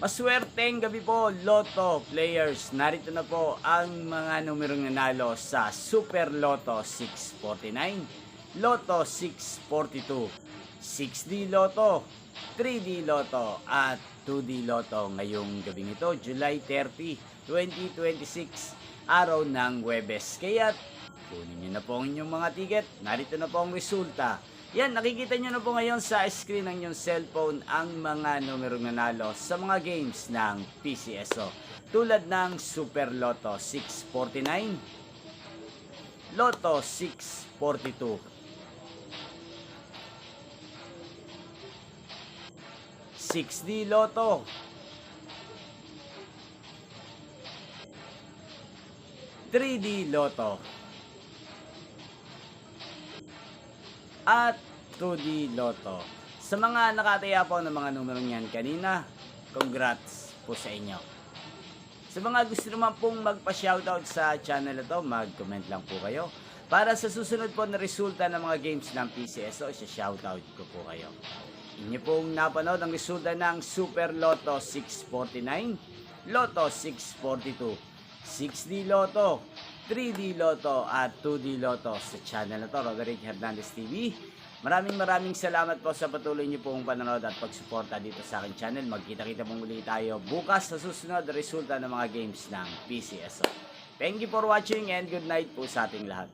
Maswerteng gabi po, Lotto players. Narito na po ang mga numerong nanalo sa Super Lotto 649, Lotto 642, 6D Lotto, 3D Lotto at 2D Lotto ngayong gabing ito, July 30, 2026, araw ng Huwebes. Kaya kunin nyo na po ang inyong mga ticket. Narito na po ang resulta. Yan, nakikita nyo na po ngayon sa screen ng inyong cellphone ang mga numerong nanalo sa mga games ng PCSO. Tulad ng Super Lotto 649, Lotto 642, 6D Lotto, 3D Lotto, at 2D Lotto. Sa mga nakataya po ng mga numerong yan kanina, congrats po sa inyo. Sa mga gusto naman pong magpa-shoutout sa channel ito, mag-comment lang po kayo. Para sa susunod po na resulta ng mga games ng PCSO, isa-shoutout ko po kayo. Inyo pong napanood ang resulta ng Super Lotto 649, Lotto 642, 6D Lotto, 3D Lotto at 2D Lotto sa channel na to, Roderick Hernandez TV. Maraming salamat po sa patuloy niyo pong panonood at pagsuporta dito sa aking channel. Magkita-kita pong muli tayo bukas sa susunod na resulta ng mga games ng PCSO. Thank you for watching and good night po sa ating lahat.